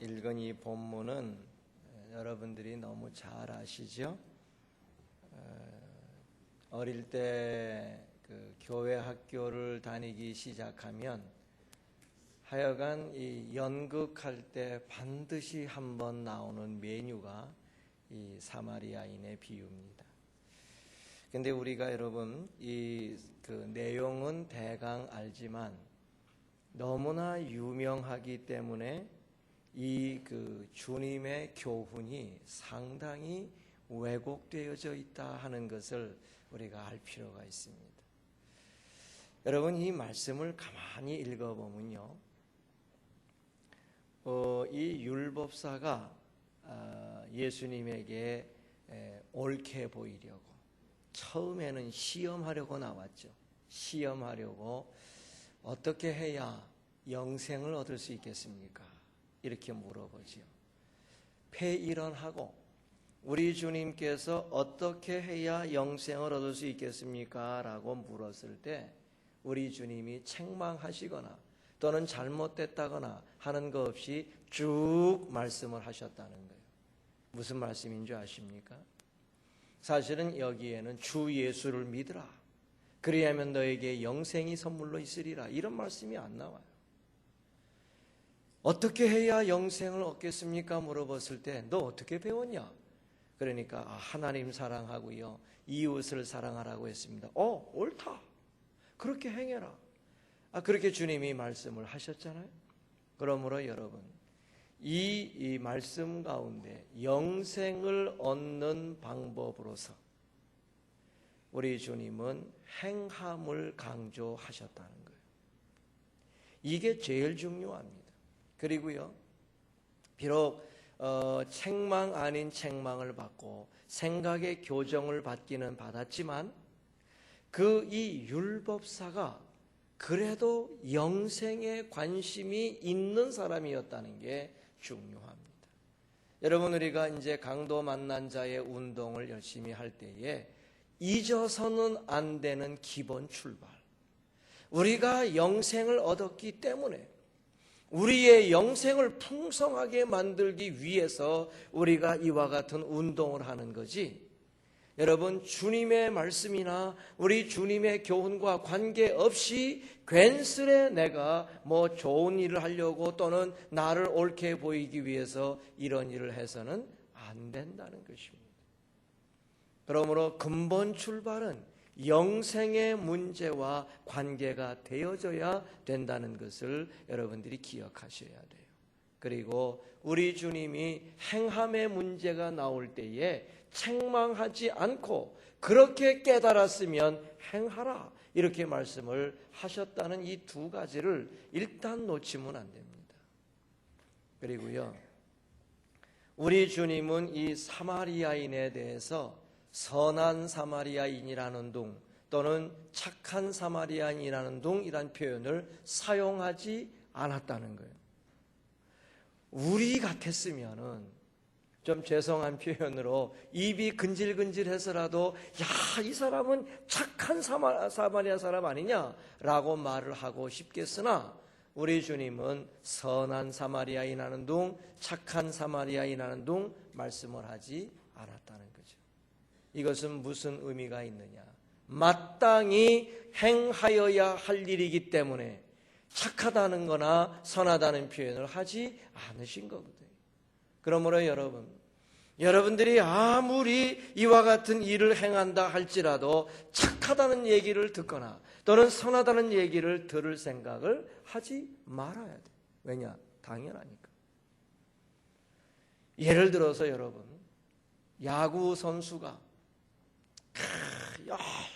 읽은 이 본문은 여러분들이 너무 잘 아시죠? 어릴 때 그 교회 학교를 다니기 시작하면 하여간 이 연극할 때 반드시 한번 나오는 메뉴가 이 사마리아인의 비유입니다. 근데 우리가 여러분 이 그 내용은 대강 알지만 너무나 유명하기 때문에 이 그 주님의 교훈이 상당히 왜곡되어져 있다 하는 것을 우리가 알 필요가 있습니다. 여러분 이 말씀을 가만히 읽어보면요, 이 율법사가 예수님에게 옳게 보이려고 처음에는 시험하려고 나왔죠. 시험하려고 어떻게 해야 영생을 얻을 수 있겠습니까? 이렇게 물어보지요. 폐일언하고 우리 주님께서 어떻게 해야 영생을 얻을 수 있겠습니까? 라고 물었을 때 우리 주님이 책망하시거나 또는 잘못됐다거나 하는 것 없이 쭉 말씀을 하셨다는 거예요. 무슨 말씀인 줄 아십니까? 사실은 여기에는 주 예수를 믿으라, 그리하면 너에게 영생이 선물로 있으리라, 이런 말씀이 안 나와요. 어떻게 해야 영생을 얻겠습니까? 물어봤을 때 너 어떻게 배웠냐? 그러니까 하나님 사랑하고요, 이웃을 사랑하라고 했습니다. 옳다, 그렇게 행해라. 그렇게 주님이 말씀을 하셨잖아요. 그러므로 여러분 이 말씀 가운데 영생을 얻는 방법으로서 우리 주님은 행함을 강조하셨다는 거예요. 이게 제일 중요합니다. 그리고요, 비록 책망 아닌 책망을 받고 생각의 교정을 받기는 받았지만 그 이 율법사가 그래도 영생에 관심이 있는 사람이었다는 게 중요합니다. 여러분 우리가 이제 강도 만난 자의 운동을 열심히 할 때에 잊어서는 안 되는 기본 출발, 우리가 영생을 얻었기 때문에 우리의 영생을 풍성하게 만들기 위해서 우리가 이와 같은 운동을 하는 거지, 여러분 주님의 말씀이나 우리 주님의 교훈과 관계없이 괜스레 내가 뭐 좋은 일을 하려고 또는 나를 옳게 보이기 위해서 이런 일을 해서는 안 된다는 것입니다. 그러므로 근본 출발은 영생의 문제와 관계가 되어져야 된다는 것을 여러분들이 기억하셔야 돼요. 그리고 우리 주님이 행함의 문제가 나올 때에 책망하지 않고 그렇게 깨달았으면 행하라, 이렇게 말씀을 하셨다는 이 두 가지를 일단 놓치면 안 됩니다. 그리고요, 우리 주님은 이 사마리아인에 대해서 선한 사마리아인이라는 둥 또는 착한 사마리아인이라는 둥이란 표현을 사용하지 않았다는 거예요. 우리 같았으면은 좀 죄송한 표현으로 입이 근질근질해서라도 야, 이 사람은 착한 사마리아 사람 아니냐라고 말을 하고 싶겠으나 우리 주님은 선한 사마리아인하는 둥, 착한 사마리아인하는 둥 말씀을 하지 않았다는 거죠. 이것은 무슨 의미가 있느냐? 마땅히 행하여야 할 일이기 때문에 착하다는 거나 선하다는 표현을 하지 않으신 거거든요. 그러므로 여러분들이 아무리 이와 같은 일을 행한다 할지라도 착하다는 얘기를 듣거나 또는 선하다는 얘기를 들을 생각을 하지 말아야 돼요. 왜냐? 당연하니까. 예를 들어서 여러분, 야구 선수가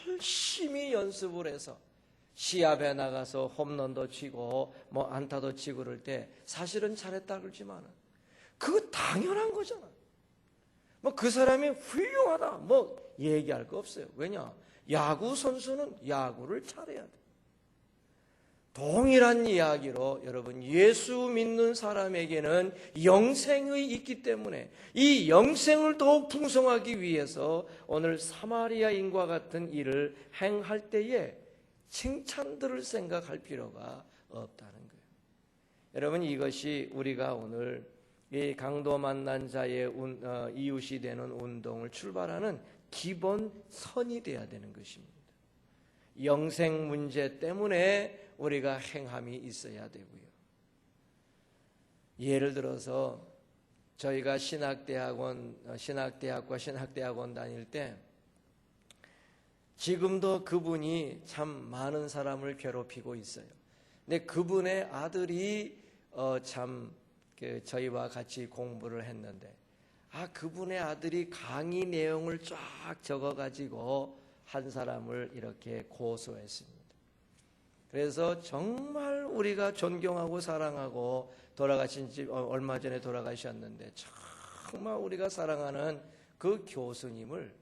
열심히 연습을 해서 시합에 나가서 홈런도 치고 뭐 안타도 치고 그럴 때 사실은 잘했다 그러지만 그거 당연한 거잖아. 뭐 그 사람이 훌륭하다 뭐 얘기할 거 없어요. 왜냐? 야구 선수는 야구를 잘해야 돼. 동일한 이야기로 여러분 예수 믿는 사람에게는 영생이 있기 때문에 이 영생을 더욱 풍성하기 위해서 오늘 사마리아인과 같은 일을 행할 때에 칭찬들을 생각할 필요가 없다는 거예요. 여러분 이것이 우리가 오늘 이 강도 만난 자의 이웃이 되는 운동을 출발하는 기본선이 되어야 되는 것입니다. 영생 문제 때문에 우리가 행함이 있어야 되고요. 예를 들어서 저희가 신학대학과 신학대학원 다닐 때 지금도 그분이 참 많은 사람을 괴롭히고 있어요. 근데 그분의 아들이 저희와 같이 공부를 했는데 그분의 아들이 강의 내용을 쫙 적어가지고 한 사람을 이렇게 고소했습니다. 그래서 정말 우리가 존경하고 사랑하고 돌아가신 지 얼마 전에 돌아가셨는데 정말 우리가 사랑하는 그 교수님을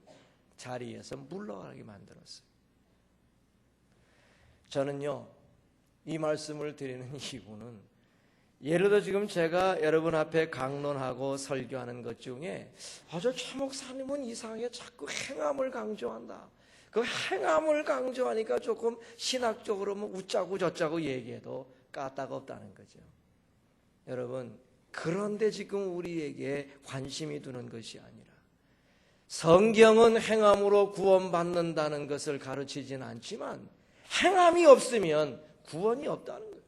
자리에서 물러가게 만들었어요. 저는요, 이 말씀을 드리는 이유는 예를 들어 지금 제가 여러분 앞에 강론하고 설교하는 것 중에 저 최 목사님은 이상하게 자꾸 행함을 강조한다. 그 행함을 강조하니까 조금 신학적으로 뭐 웃자고 저짜고 얘기해도 까딱 없다는 거죠. 여러분, 그런데 지금 우리에게 관심이 두는 것이 아니라 성경은 행함으로 구원받는다는 것을 가르치지는 않지만 행함이 없으면 구원이 없다는 거예요.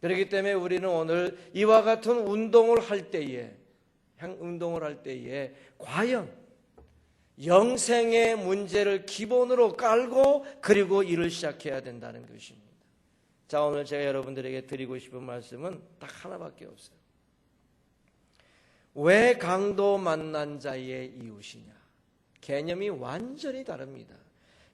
그렇기 때문에 우리는 오늘 이와 같은 운동을 할 때에 과연 영생의 문제를 기본으로 깔고 그리고 일을 시작해야 된다는 것입니다. 자, 오늘 제가 여러분들에게 드리고 싶은 말씀은 딱 하나밖에 없어요. 왜 강도 만난 자의 이웃이냐? 개념이 완전히 다릅니다.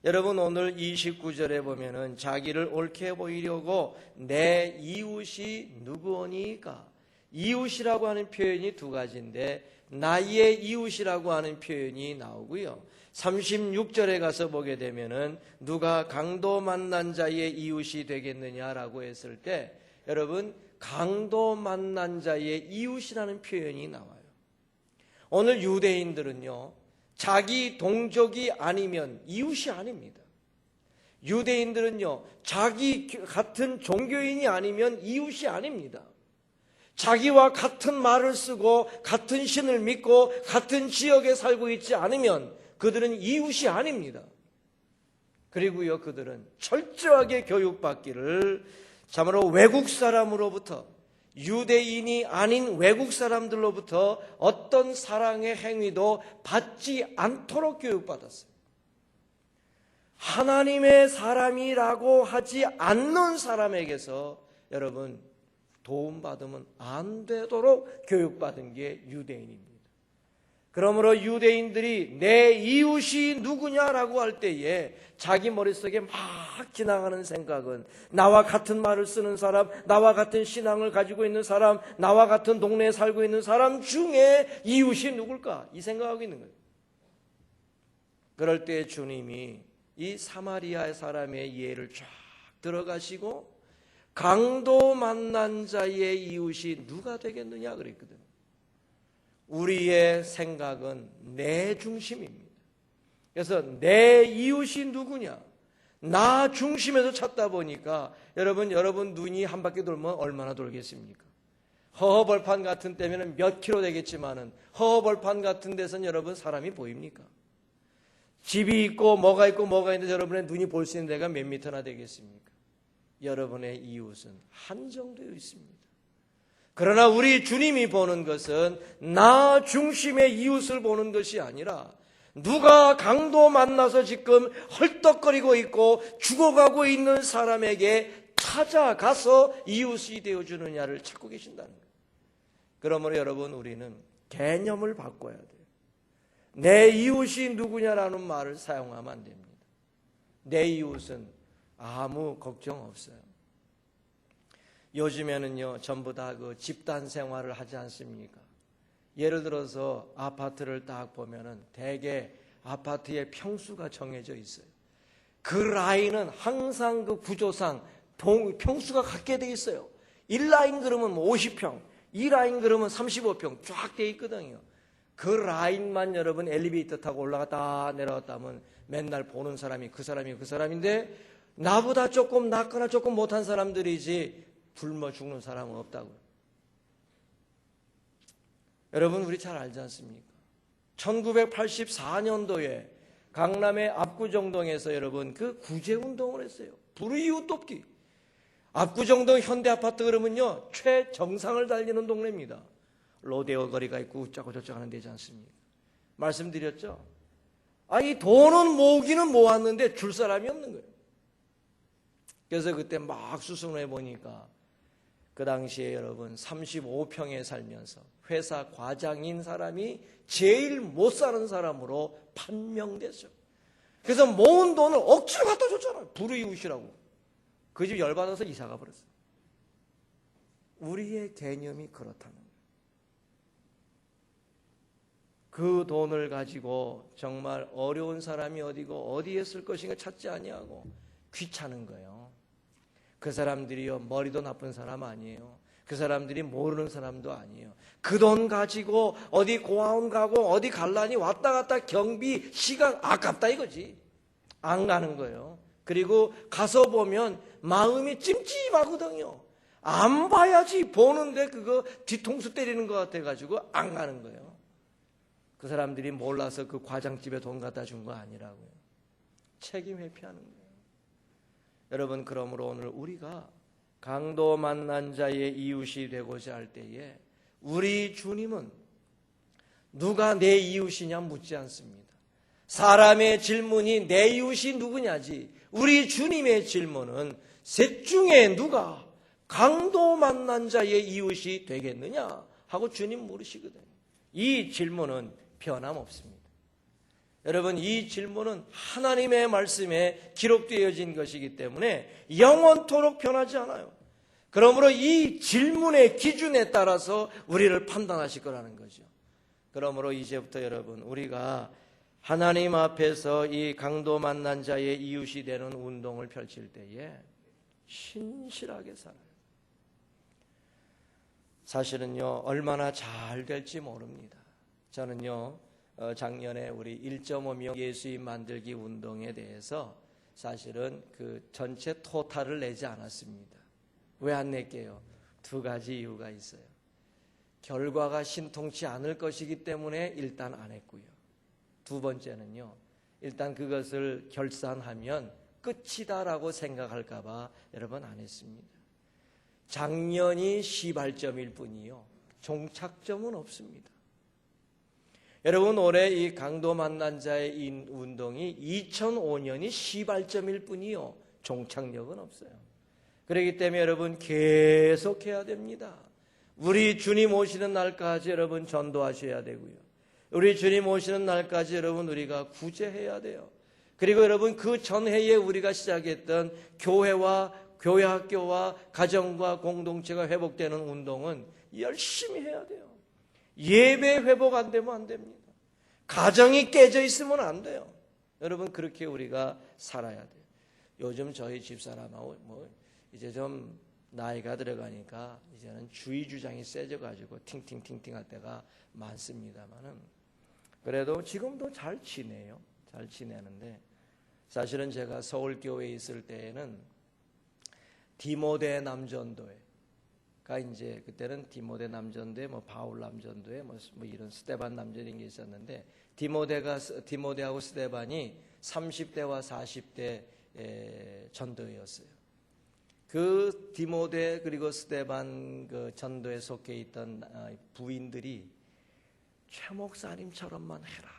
여러분, 오늘 29절에 보면은 자기를 옳게 보이려고 내 이웃이 누구오니까? 이웃이라고 하는 표현이 두 가지인데 나의 이웃이라고 하는 표현이 나오고요. 36절에 가서 보게 되면은 누가 강도 만난 자의 이웃이 되겠느냐라고 했을 때 여러분, 강도 만난 자의 이웃이라는 표현이 나와요. 오늘 유대인들은요, 자기 동족이 아니면 이웃이 아닙니다. 유대인들은요, 자기 같은 종교인이 아니면 이웃이 아닙니다. 자기와 같은 말을 쓰고 같은 신을 믿고 같은 지역에 살고 있지 않으면 그들은 이웃이 아닙니다. 그리고요, 그들은 철저하게 교육받기를 참으로 외국 사람으로부터, 유대인이 아닌 외국 사람들로부터 어떤 사랑의 행위도 받지 않도록 교육받았어요. 하나님의 사람이라고 하지 않는 사람에게서 여러분 도움받으면 안 되도록 교육받은 게 유대인입니다. 그러므로 유대인들이 내 이웃이 누구냐라고 할 때에 자기 머릿속에 막 지나가는 생각은 나와 같은 말을 쓰는 사람, 나와 같은 신앙을 가지고 있는 사람, 나와 같은 동네에 살고 있는 사람 중에 이웃이 누굴까? 이 생각하고 있는 거예요. 그럴 때 주님이 이 사마리아 사람의 예를 쫙 들어가시고 강도 만난 자의 이웃이 누가 되겠느냐 그랬거든요. 우리의 생각은 내 중심입니다. 그래서 내 이웃이 누구냐? 나 중심에서 찾다 보니까 여러분 눈이 한 바퀴 돌면 얼마나 돌겠습니까? 허허벌판 같은 때면 몇 킬로 되겠지만은 허허벌판 같은 데서는 여러분 사람이 보입니까? 집이 있고 뭐가 있는데 여러분의 눈이 볼 수 있는 데가 몇 미터나 되겠습니까? 여러분의 이웃은 한정되어 있습니다. 그러나 우리 주님이 보는 것은 나 중심의 이웃을 보는 것이 아니라 누가 강도 만나서 지금 헐떡거리고 있고 죽어가고 있는 사람에게 찾아가서 이웃이 되어주느냐를 찾고 계신다는 거예요. 그러므로 여러분, 우리는 개념을 바꿔야 돼요. 내 이웃이 누구냐라는 말을 사용하면 안 됩니다. 내 이웃은 아무 걱정 없어요. 요즘에는요, 전부 다 그 집단 생활을 하지 않습니까? 예를 들어서 아파트를 딱 보면은 대개 아파트의 평수가 정해져 있어요. 그 라인은 항상 그 구조상 평수가 같게 돼 있어요. 1라인 그러면 50평, 2라인 그러면 35평 쫙 돼 있거든요. 그 라인만 여러분 엘리베이터 타고 올라갔다 내려갔다 하면 맨날 보는 사람이 그 사람인데 나보다 조금 낫거나 조금 못한 사람들이지 굶어 죽는 사람은 없다고요. 여러분 우리 잘 알지 않습니까? 1984년도에 강남의 압구정동에서 여러분 그 구제운동을 했어요. 불이웃 돕기. 압구정동 현대아파트 그러면요 최정상을 달리는 동네입니다. 로데오 거리가 있고 웃자고 저쩌고 하는 데지 않습니까? 말씀드렸죠? 이 돈은 모으기는 모았는데 줄 사람이 없는 거예요. 그래서 그때 막 수습해 보니까 그 당시에 여러분 35평에 살면서 회사 과장인 사람이 제일 못 사는 사람으로 판명됐어요. 그래서 모은 돈을 억지로 갖다 줬잖아요. 불이웃이라고. 그 집 열받아서 이사가 버렸어요. 우리의 개념이 그렇다는 거예요. 그 돈을 가지고 정말 어려운 사람이 어디고 어디에 쓸 것인가 찾지 아니하고 귀찮은 거예요. 그 사람들이요 머리도 나쁜 사람 아니에요. 그 사람들이 모르는 사람도 아니에요. 그 돈 가지고 어디 고아원 가고 어디 갈라니 왔다 갔다 경비 시간 아깝다 이거지. 안 가는 거예요. 그리고 가서 보면 마음이 찜찜하거든요. 안 봐야지 보는데 그거 뒤통수 때리는 것 같아가지고 안 가는 거예요. 그 사람들이 몰라서 그 과장집에 돈 갖다 준 거 아니라고요. 책임 회피하는 거예요. 여러분 그러므로 오늘 우리가 강도 만난 자의 이웃이 되고자 할 때에 우리 주님은 누가 내 이웃이냐 묻지 않습니다. 사람의 질문이 내 이웃이 누구냐지 우리 주님의 질문은 셋 중에 누가 강도 만난 자의 이웃이 되겠느냐 하고 주님 물으시거든요. 이 질문은 변함없습니다. 여러분 이 질문은 하나님의 말씀에 기록되어진 것이기 때문에 영원토록 변하지 않아요. 그러므로 이 질문의 기준에 따라서 우리를 판단하실 거라는 거죠. 그러므로 이제부터 여러분 우리가 하나님 앞에서 이 강도 만난 자의 이웃이 되는 운동을 펼칠 때에 신실하게 살아요. 사실은요 얼마나 잘 될지 모릅니다. 저는요 작년에 우리 1.5명 예수인 만들기 운동에 대해서 사실은 그 전체 토탈을 내지 않았습니다. 왜 안 낼게요? 두 가지 이유가 있어요. 결과가 신통치 않을 것이기 때문에 일단 안 했고요. 두 번째는요. 일단 그것을 결산하면 끝이다라고 생각할까 봐 여러분 안 했습니다. 작년이 시발점일 뿐이요. 종착점은 없습니다. 여러분 올해 이 강도 만난 자의 운동이 2005년이 시발점일 뿐이요. 종착역은 없어요. 그렇기 때문에 여러분 계속해야 됩니다. 우리 주님 오시는 날까지 여러분 전도하셔야 되고요. 우리 주님 오시는 날까지 여러분 우리가 구제해야 돼요. 그리고 여러분 그 전해에 우리가 시작했던 교회와 교회학교와 가정과 공동체가 회복되는 운동은 열심히 해야 돼요. 예배 회복 안 되면 안 됩니다. 가정이 깨져 있으면 안 돼요. 여러분 그렇게 우리가 살아야 돼요. 요즘 저희 집사람하고 이제 좀 나이가 들어가니까 이제는 주의 주장이 세져가지고 팅팅팅팅 할 때가 많습니다만은 그래도 지금도 잘 지내요. 잘 지내는데 사실은 제가 서울교회에 있을 때에는 디모데 남전도회가 이제 그때는 디모데 남전도회, 바울 남전도회, 이런 스데반 남전인 게 있었는데 디모데하고 스데반이 30대와 40대 전도회였어요. 그 디모데 그리고 스데반 그 전도에 속해 있던 부인들이 최 목사님처럼만 해라.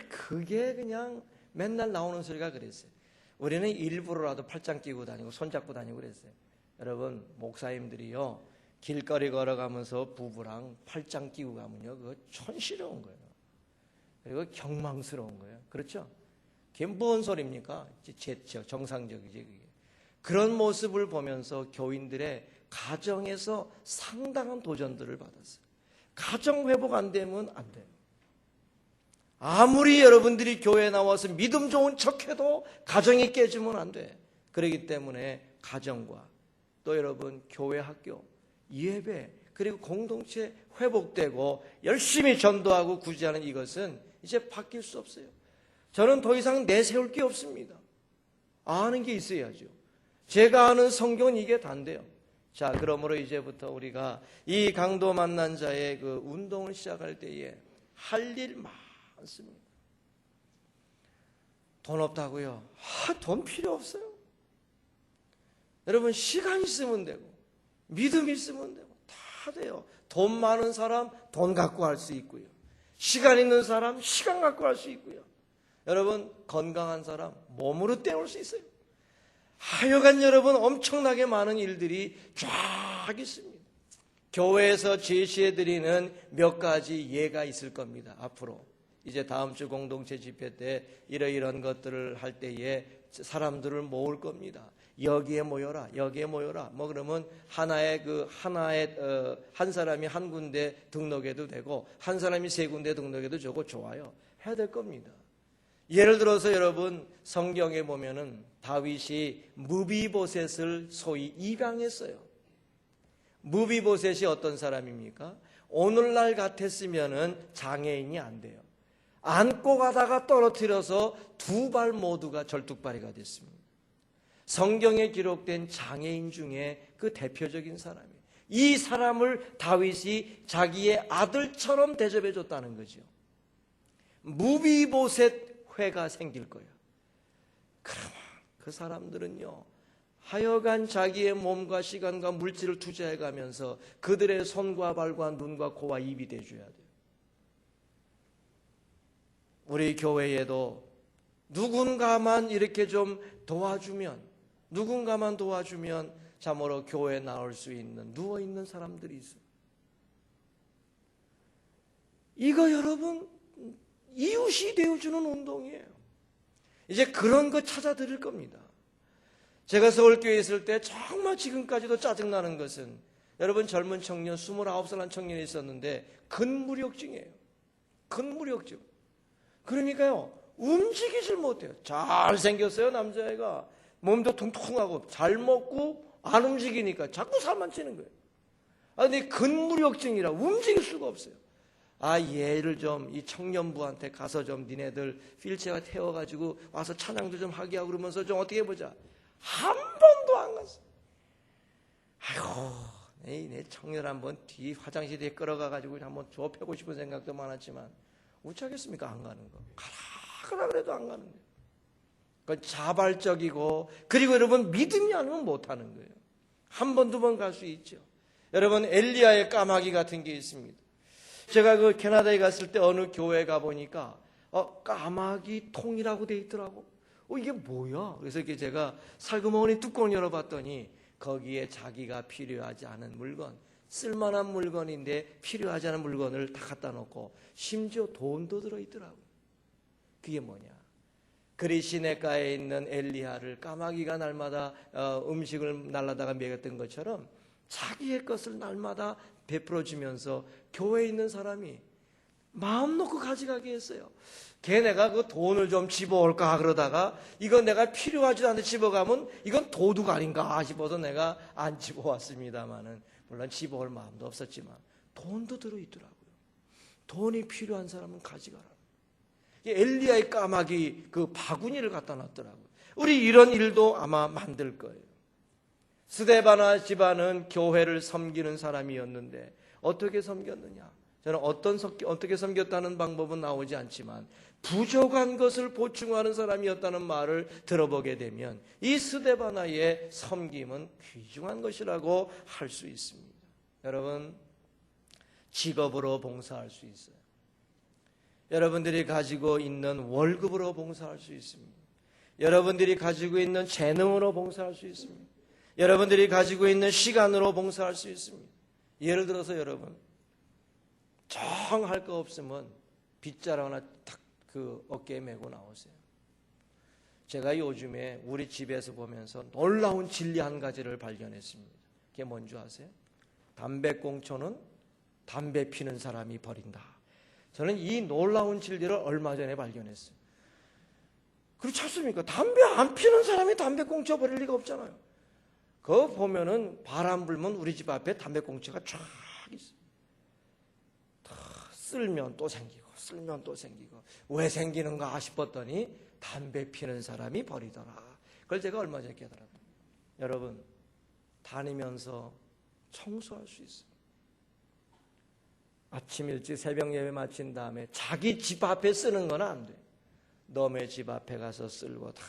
그게 그냥 맨날 나오는 소리가 그랬어요. 우리는 일부러라도 팔짱 끼고 다니고 손잡고 다니고 그랬어요. 여러분 목사님들이요 길거리 걸어가면서 부부랑 팔짱 끼고 가면요 그거 촌스러운 거예요. 그리고 경망스러운 거예요. 그렇죠? 그게 뭔 소리입니까? 정상적이지 그게. 그런 모습을 보면서 교인들의 가정에서 상당한 도전들을 받았어요. 가정 회복 안 되면 안 돼요. 아무리 여러분들이 교회에 나와서 믿음 좋은 척해도 가정이 깨지면 안 돼. 그렇기 때문에 가정과 또 여러분 교회 학교, 예배 그리고 공동체 회복되고 열심히 전도하고 구제하는 이것은 이제 바뀔 수 없어요. 저는 더 이상 내세울 게 없습니다. 아는 게 있어야죠. 제가 아는 성경은 이게 단데요. 자, 그러므로 이제부터 우리가 이 강도 만난 자의 그 운동을 시작할 때에 할 일 많습니다. 돈 없다고요? 돈 필요 없어요. 여러분, 시간 있으면 되고 믿음 있으면 되고 다 돼요. 돈 많은 사람 돈 갖고 할 수 있고요. 시간 있는 사람 시간 갖고 할 수 있고요. 여러분, 건강한 사람 몸으로 때울 수 있어요. 하여간 여러분, 엄청나게 많은 일들이 쫙 있습니다. 교회에서 제시해드리는 몇 가지 예가 있을 겁니다. 앞으로 이제 다음 주 공동체 집회 때 이러이러한 것들을 할 때에 사람들을 모을 겁니다. 여기에 모여라, 여기에 모여라. 뭐 그러면 하나의 한 사람이 한 군데 등록해도 되고 한 사람이 세 군데 등록해도 되고 좋아요. 해야 될 겁니다. 예를 들어서 여러분, 성경에 보면은 다윗이 무비보셋을 소위 입양했어요. 무비보셋이 어떤 사람입니까? 오늘날 같았으면은 장애인이 안 돼요. 안고 가다가 떨어뜨려서 두 발 모두가 절뚝발이가 됐습니다. 성경에 기록된 장애인 중에 그 대표적인 사람이에요. 이 사람을 다윗이 자기의 아들처럼 대접해 줬다는 거죠. 무비보셋 회가 생길 거예요. 그러면 그 사람들은요, 하여간 자기의 몸과 시간과 물질을 투자해 가면서 그들의 손과 발과 눈과 코와 입이 돼줘야 돼요. 우리 교회에도 누군가만 이렇게 좀 도와주면, 참으로 교회에 나올 수 있는 누워있는 사람들이 있어요. 이거 여러분, 이웃이 되어주는 운동이에요. 이제 그런 거 찾아드릴 겁니다. 제가 서울교회에 있을 때 정말 지금까지도 짜증나는 것은, 여러분, 젊은 청년 29살 한 청년이 있었는데 근무력증이에요. 근무력증. 그러니까요, 움직이질 못해요. 잘생겼어요, 남자애가. 몸도 퉁퉁하고 잘 먹고 안 움직이니까 자꾸 살만 찌는 거예요. 근데 근무력증이라 움직일 수가 없어요. 얘를 좀 이 청년부한테 가서 좀 니네들 휠체어 태워가지고 와서 찬양도 좀 하게 하고 그러면서 좀 어떻게 해보자. 한 번도 안 갔어요. 아이고, 내 청년 한번 뒤 화장실 뒤에 끌어가가지고 한번 좁혀고 싶은 생각도 많았지만 어쩌겠습니까? 안 가는 거. 가라 그래도 안 가는 거예요. 그건 자발적이고, 그리고 여러분, 믿음이 아니면 못하는 거예요. 한 번, 두 번 갈 수 있죠. 여러분, 엘리야의 까마귀 같은 게 있습니다. 제가 그 캐나다에 갔을 때 어느 교회 가보니까 까마귀 통이라고 돼 있더라고. 이게 뭐야? 그래서 이렇게 제가 살구멍이 뚜껑을 열어봤더니 거기에 자기가 필요하지 않은 물건, 쓸만한 물건인데 필요하지 않은 물건을 다 갖다 놓고 심지어 돈도 들어있더라고요. 그게 뭐냐? 그리시네가에 있는 엘리야를 까마귀가 날마다 음식을 날라다가 먹였던 것처럼 자기의 것을 날마다 베풀어주면서 교회에 있는 사람이 마음 놓고 가져가게 했어요. 걔네가 그 돈을 좀 집어올까 그러다가 이건 내가 필요하지도 않은데 집어가면 이건 도둑 아닌가 싶어서 내가 안 집어왔습니다만은, 물론 집어올 마음도 없었지만 돈도 들어있더라고요. 돈이 필요한 사람은 가져가라. 엘리야의 까마귀 그 바구니를 갖다 놨더라고요. 우리 이런 일도 아마 만들 거예요. 스데바나 집안은 교회를 섬기는 사람이었는데 어떻게 섬겼느냐? 저는 어떻게 섬겼다는 방법은 나오지 않지만 부족한 것을 보충하는 사람이었다는 말을 들어보게 되면 이 스데바나의 섬김은 귀중한 것이라고 할 수 있습니다. 여러분, 직업으로 봉사할 수 있어요. 여러분들이 가지고 있는 월급으로 봉사할 수 있습니다. 여러분들이 가지고 있는 재능으로 봉사할 수 있습니다. 여러분들이 가지고 있는 시간으로 봉사할 수 있습니다. 예를 들어서 여러분, 정 할 거 없으면 빗자루 하나 탁 그 어깨에 메고 나오세요. 제가 요즘에 우리 집에서 보면서 놀라운 진리 한 가지를 발견했습니다. 그게 뭔지 아세요? 담배꽁초는 담배 피는 사람이 버린다. 저는 이 놀라운 진리를 얼마 전에 발견했어요. 그렇지 않습니까? 담배 안 피는 사람이 담배꽁초 버릴 리가 없잖아요. 그거 보면은 바람 불면 우리 집 앞에 담배꽁초가 쫙 있어요. 쓸면 또 생기고 쓸면 또 생기고 왜 생기는가 싶었더니 담배 피는 사람이 버리더라. 그걸 제가 얼마 전에 깨달았어요. 여러분, 다니면서 청소할 수 있어요. 아침 일찍 새벽 예배 마친 다음에 자기 집 앞에 쓰는 건 안 돼. 남의 집 앞에 가서 쓸고 다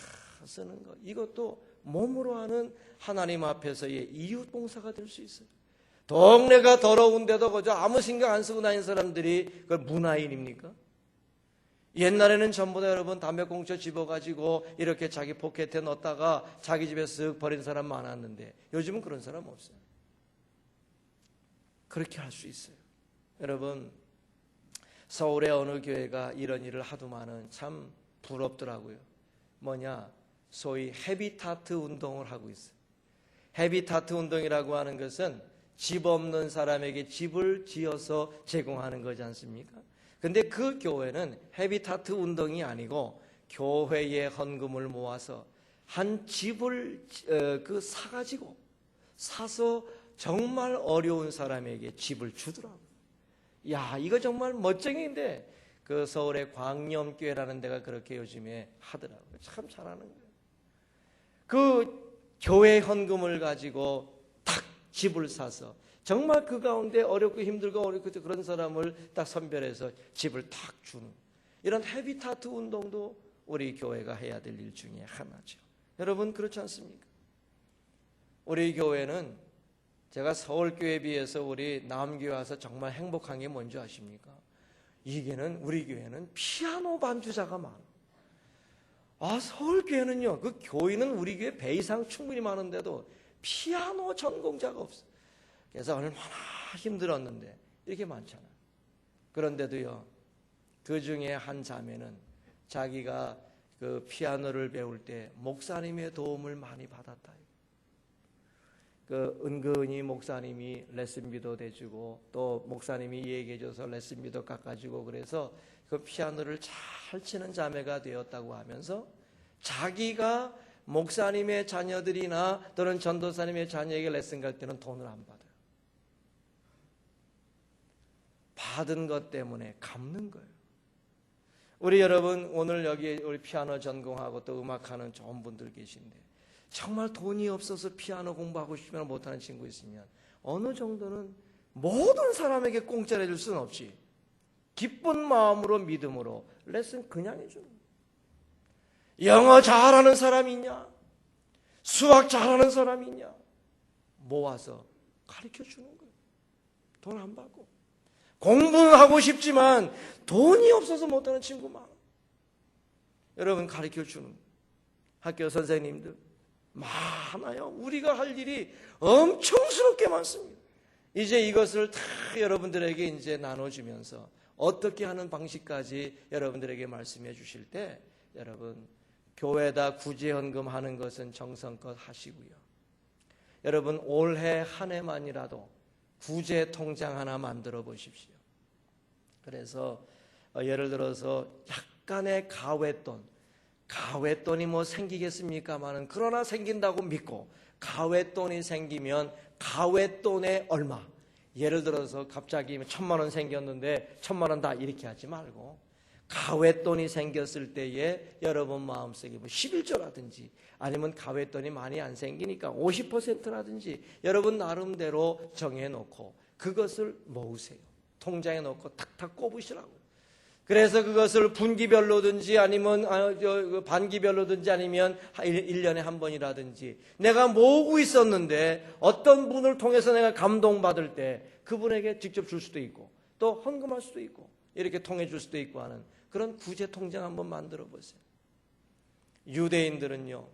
쓰는 거. 이것도 몸으로 하는 하나님 앞에서의 이웃 봉사가 될 수 있어요. 동네가 더러운데도 그저 아무 신경 안 쓰고 다니는 사람들이 그 문화인입니까? 옛날에는 전부 다 여러분 담배꽁초 집어가지고 이렇게 자기 포켓에 넣었다가 자기 집에 쓱 버린 사람 많았는데 요즘은 그런 사람 없어요. 그렇게 할 수 있어요. 여러분, 서울의 어느 교회가 이런 일을 하도 많은 참 부럽더라고요. 뭐냐, 소위 헤비타트 운동을 하고 있어요. 헤비타트 운동이라고 하는 것은 집 없는 사람에게 집을 지어서 제공하는 거지 않습니까? 근데 그 교회는 헤비타트 운동이 아니고 교회의 헌금을 모아서 한 집을 사서 정말 어려운 사람에게 집을 주더라고요. 야, 이거 정말 멋쟁이인데 그 서울의 광염교회라는 데가 그렇게 요즘에 하더라고요. 참 잘하는 거예요. 그 교회 헌금을 가지고 딱 집을 사서 정말 그 가운데 어렵고 힘들고 그런 사람을 딱 선별해서 집을 탁 주는 이런 헤비타트 운동도 우리 교회가 해야 될 일 중에 하나죠. 여러분, 그렇지 않습니까? 우리 교회는 제가 서울교회에 비해서 우리 남교회 와서 정말 행복한 게 뭔지 아십니까? 우리 교회는 피아노 반주자가 많아. 서울교회는요, 그 교인은 우리 교회 배 이상 충분히 많은데도 피아노 전공자가 없어. 그래서 얼마나 힘들었는데 이렇게 많잖아요. 그런데도요, 그 중에 한 자매는 자기가 그 피아노를 배울 때 목사님의 도움을 많이 받았다. 은근히 목사님이 레슨비도 대주고 또 목사님이 얘기해줘서 레슨비도 깎아주고 그래서 그 피아노를 잘 치는 자매가 되었다고 하면서 자기가 목사님의 자녀들이나 또는 전도사님의 자녀에게 레슨 갈 때는 돈을 안 받아요. 받은 것 때문에 갚는 거예요. 우리 여러분, 오늘 여기 우리 피아노 전공하고 또 음악하는 좋은 분들 계신데 정말 돈이 없어서 피아노 공부하고 싶으면 못하는 친구 있으면 어느 정도는 모든 사람에게 공짜로 해줄 수는 없지. 기쁜 마음으로 믿음으로 레슨 그냥 해주는 거예요. 영어 잘하는 사람이 있냐? 수학 잘하는 사람이 있냐? 모아서 가르쳐주는 거예요. 돈 안 받고. 공부는 하고 싶지만 돈이 없어서 못하는 친구 많아. 여러분, 가르쳐주는 거예요. 학교 선생님들 많아요. 우리가 할 일이 엄청스럽게 많습니다. 이제 이것을 다 여러분들에게 이제 나눠주면서 어떻게 하는 방식까지 여러분들에게 말씀해 주실 때 여러분, 교회에다 구제헌금 하는 것은 정성껏 하시고요. 여러분, 올해 한 해만이라도 구제 통장 하나 만들어 보십시오. 그래서 예를 들어서 약간의 가외돈이 뭐 생기겠습니까마는 그러나 생긴다고 믿고 가외돈이 생기면 가외돈의 얼마, 예를 들어서 갑자기 1,000만 원 생겼는데 1,000만 원 다 이렇게 하지 말고 가외돈이 생겼을 때에 여러분 마음속에 뭐 11조라든지 아니면 가외돈이 많이 안 생기니까 50%라든지 여러분 나름대로 정해놓고 그것을 모으세요. 통장에 넣고 탁탁 꼽으시라고. 그래서 그것을 분기별로든지 아니면 반기별로든지 아니면 1년에 한 번이라든지 내가 모으고 있었는데 어떤 분을 통해서 내가 감동받을 때 그분에게 직접 줄 수도 있고 또 헌금할 수도 있고 이렇게 통해 줄 수도 있고 하는 그런 구제 통장 한번 만들어 보세요. 유대인들은요,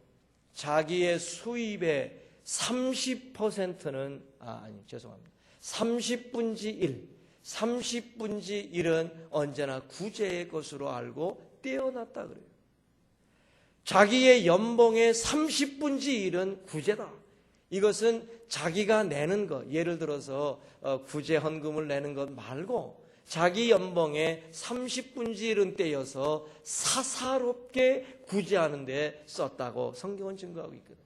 자기의 수입의 30%는 30분지 1은 언제나 구제의 것으로 알고 떼어놨다 그래요. 자기의 연봉의 30분지 1은 구제다. 이것은 자기가 내는 것, 예를 들어서 구제 헌금을 내는 것 말고 자기 연봉의 30분지 1은 떼어서 사사롭게 구제하는 데 썼다고 성경은 증거하고 있거든요.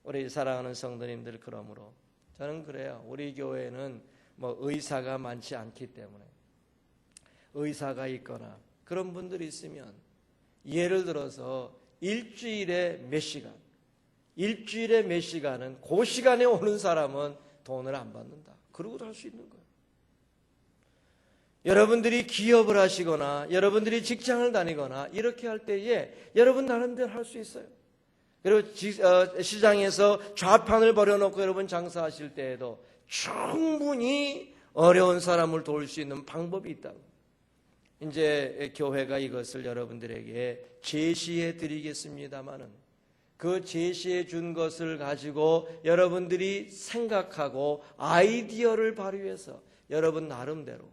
우리 사랑하는 성도님들, 그러므로 저는 그래요. 우리 교회는 뭐 의사가 많지 않기 때문에 의사가 있거나 그런 분들이 있으면 예를 들어서 일주일에 몇 시간은 그 시간에 오는 사람은 돈을 안 받는다. 그러고도 할 수 있는 거예요. 여러분들이 기업을 하시거나 여러분들이 직장을 다니거나 이렇게 할 때에 여러분 나름대로 할 수 있어요. 그리고 시장에서 좌판을 벌여놓고 여러분 장사하실 때에도 충분히 어려운 사람을 도울 수 있는 방법이 있다고. 이제 교회가 이것을 여러분들에게 제시해 드리겠습니다마는 그 제시해 준 것을 가지고 여러분들이 생각하고 아이디어를 발휘해서 여러분 나름대로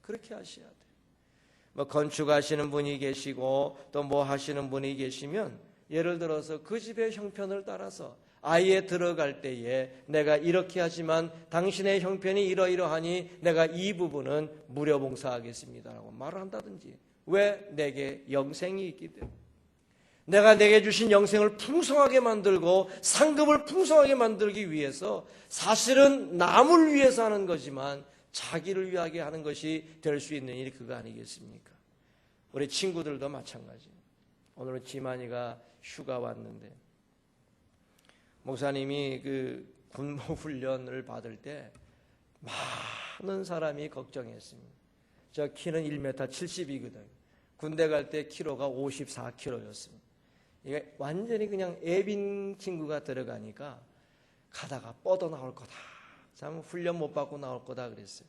그렇게 하셔야 돼요. 뭐 건축하시는 분이 계시고 또 뭐 하시는 분이 계시면 예를 들어서 그 집의 형편을 따라서 아예 들어갈 때에 내가 이렇게 하지만 당신의 형편이 이러이러하니 내가 이 부분은 무료 봉사하겠습니다라고 말을 한다든지. 왜? 내게 영생이 있기 때문에. 내가 내게 주신 영생을 풍성하게 만들고 상급을 풍성하게 만들기 위해서 사실은 남을 위해서 하는 거지만 자기를 위하게 하는 것이 될 수 있는 일이 그거 아니겠습니까? 우리 친구들도 마찬가지예요. 오늘은 지만이가 휴가 왔는데 목사님이 그 군무 훈련을 받을 때 많은 사람이 걱정했습니다. 저 키는 1m 70이거든요. 군대 갈 때 키로가 54kg였습니다. 이게 완전히 그냥 애빈 친구가 들어가니까 가다가 뻗어 나올 거다. 참 훈련 못 받고 나올 거다 그랬어요.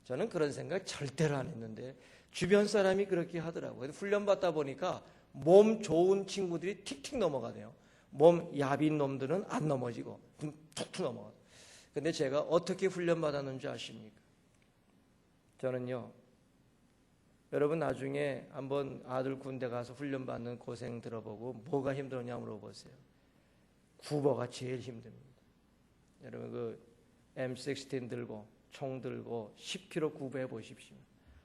저는 그런 생각 절대로 안 했는데 주변 사람이 그렇게 하더라고요. 훈련 받다 보니까 몸 좋은 친구들이 틱틱 넘어가대요. 몸 야빈 놈들은 안 넘어지고 툭툭 넘어가요. 근데 제가 어떻게 훈련 받았는지 아십니까? 저는요, 여러분 나중에 한번 아들 군대 가서 훈련 받는 고생 들어보고 뭐가 힘들었냐 물어보세요. 구보가 제일 힘듭니다. 여러분 그 M16 들고 총 들고 10km 구보해 보십시오.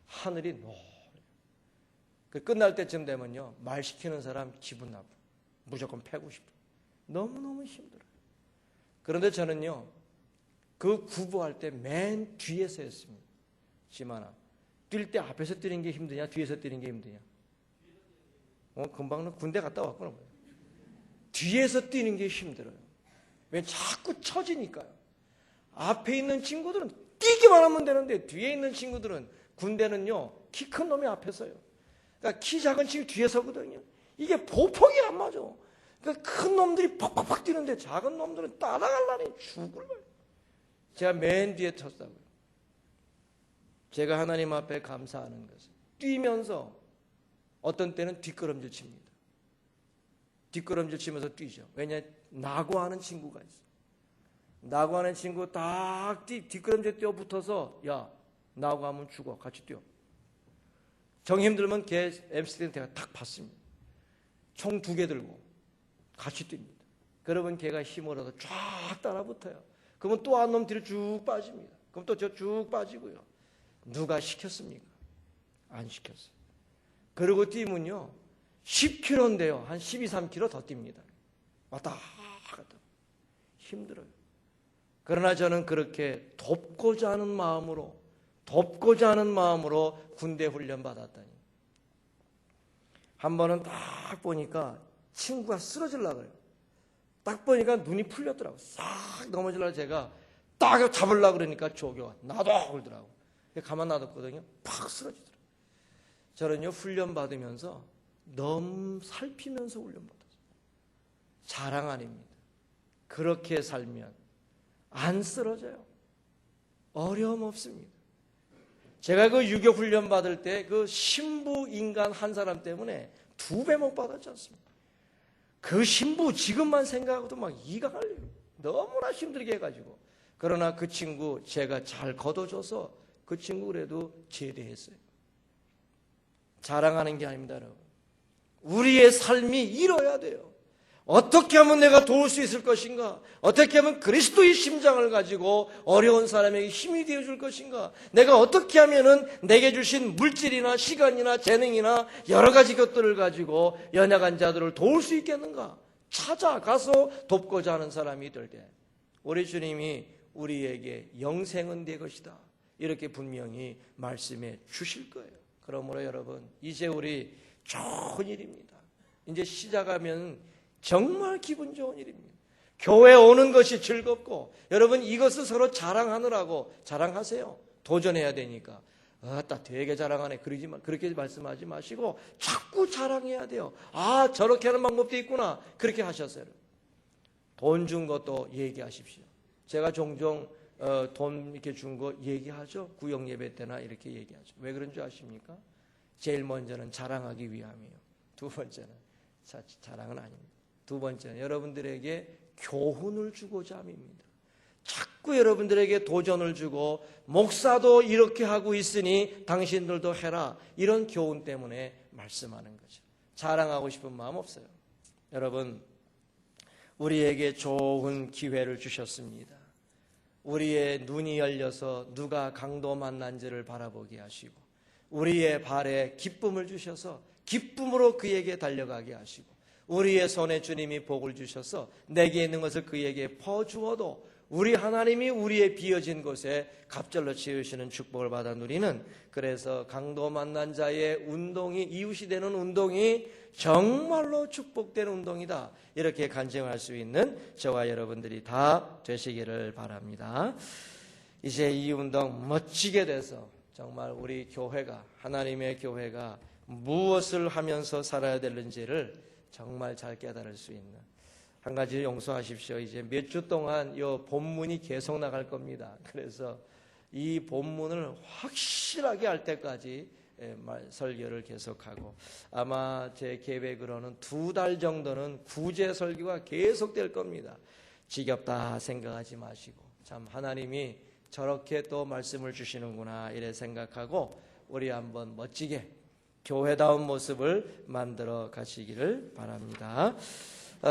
하늘이 노래요. 끝날 때쯤 되면요, 말 시키는 사람 기분 나쁘고 무조건 패고 싶어. 너무너무 힘들어요. 그런데 저는요, 그 구보할 때 맨 뒤에서 했습니다. 지만아, 뛸 때 앞에서 뛰는 게 힘드냐 뒤에서 뛰는 게 힘드냐? 금방 군대 갔다 왔구나. 뒤에서 뛰는 게 힘들어요. 왜? 자꾸 처지니까요. 앞에 있는 친구들은 뛰기만 하면 되는데 뒤에 있는 친구들은, 군대는요 키 큰 놈이 앞에 서요. 그러니까 키 작은 친구 뒤에 서거든요. 이게 보폭이 안 맞아. 그러니까 큰 놈들이 팍팍팍 뛰는데 작은 놈들은 따라가려니 죽을 거예요. 제가 맨 뒤에 섰다고요. 제가 하나님 앞에 감사하는 것은 뛰면서 어떤 때는 뒷걸음질 칩니다. 뒷걸음질 치면서 뛰죠. 왜냐? 낙오하는 친구가 있어요. 낙오하는 친구 딱 뒷걸음질 뛰어 붙어서, 야, 낙오하면 죽어. 같이 뛰어. 정 힘들면 걔 MC 때가 탁 받습니다. 총 2개 들고 같이 뜁니다. 그러면 걔가 힘을 얻어 쫙 따라붙어요. 그러면 또 한 놈 뒤로 쭉 빠집니다. 그럼 또 저 쭉 빠지고요. 누가 시켰습니까? 안 시켰어요. 그러고 뛰면요 10km인데요 한 12, 13km 더 뜁니다. 왔다 갔다 힘들어요. 그러나 저는 그렇게 돕고자 하는 마음으로 군대 훈련 받았다니. 한 번은 딱 보니까 친구가 쓰러지려고 그래요. 딱 보니까 눈이 풀렸더라고요. 싹 넘어지려고 제가 딱 잡으려고 그러니까 조교가 놔둬 그러더라고요. 가만 놔뒀거든요. 팍 쓰러지더라고요. 저는요 훈련 받으면서 너무 살피면서 훈련 받았어요. 자랑 아닙니다. 그렇게 살면 안 쓰러져요. 어려움 없습니다. 제가 그 유교 훈련 받을 때 그 신부 인간 한 사람 때문에 2배 못 받았지 않습니까? 그 신부 지금만 생각해도 막 이가 갈려요. 너무나 힘들게 해가지고. 그러나 그 친구 제가 잘 걷어줘서 그 친구 그래도 제대했어요. 자랑하는 게 아닙니다, 여러분. 우리의 삶이 이뤄야 돼요. 어떻게 하면 내가 도울 수 있을 것인가? 어떻게 하면 그리스도의 심장을 가지고 어려운 사람에게 힘이 되어줄 것인가? 내가 어떻게 하면은 내게 주신 물질이나 시간이나 재능이나 여러 가지 것들을 가지고 연약한 자들을 도울 수 있겠는가? 찾아가서 돕고자 하는 사람이 될 때 우리 주님이 우리에게 영생은 내 것이다. 이렇게 분명히 말씀해 주실 거예요. 그러므로 여러분, 이제 우리 좋은 일입니다. 이제 시작하면 정말 기분 좋은 일입니다. 교회 오는 것이 즐겁고, 여러분 이것을 서로 자랑하느라고 자랑하세요. 도전해야 되니까. 아따 되게 자랑하네. 그렇게 말씀하지 마시고 자꾸 자랑해야 돼요. 아, 저렇게 하는 방법도 있구나. 그렇게 하셨어요. 돈 준 것도 얘기하십시오. 제가 종종 돈 이렇게 준 거 얘기하죠. 구역 예배 때나 이렇게 얘기하죠. 왜 그런 줄 아십니까? 제일 먼저는 자랑하기 위함이에요. 두 번째는 자랑은 아닙니다. 두 번째는 여러분들에게 교훈을 주고자 함입니다. 자꾸 여러분들에게 도전을 주고, 목사도 이렇게 하고 있으니 당신들도 해라, 이런 교훈 때문에 말씀하는 거죠. 자랑하고 싶은 마음 없어요. 여러분, 우리에게 좋은 기회를 주셨습니다. 우리의 눈이 열려서 누가 강도 만난지를 바라보게 하시고, 우리의 발에 기쁨을 주셔서 기쁨으로 그에게 달려가게 하시고, 우리의 손에 주님이 복을 주셔서 내게 있는 것을 그에게 퍼주어도 우리 하나님이 우리의 비어진 곳에 갑절로 채우시는 축복을 받아 누리는, 그래서 강도 만난 자의 운동이, 이웃이 되는 운동이 정말로 축복되는 운동이다, 이렇게 간증할 수 있는 저와 여러분들이 다 되시기를 바랍니다. 이제 이 운동 멋지게 돼서 정말 우리 교회가, 하나님의 교회가 무엇을 하면서 살아야 되는지를 정말 잘 깨달을 수 있는, 한 가지 용서하십시오. 이제 몇 주 동안 이 본문이 계속 나갈 겁니다. 그래서 이 본문을 확실하게 할 때까지 설교를 계속하고, 아마 제 계획으로는 2달 정도는 구제 설교가 계속될 겁니다. 지겹다 생각하지 마시고, 참 하나님이 저렇게 또 말씀을 주시는구나 이래 생각하고 우리 한번 멋지게 교회다운 모습을 만들어 가시기를 바랍니다.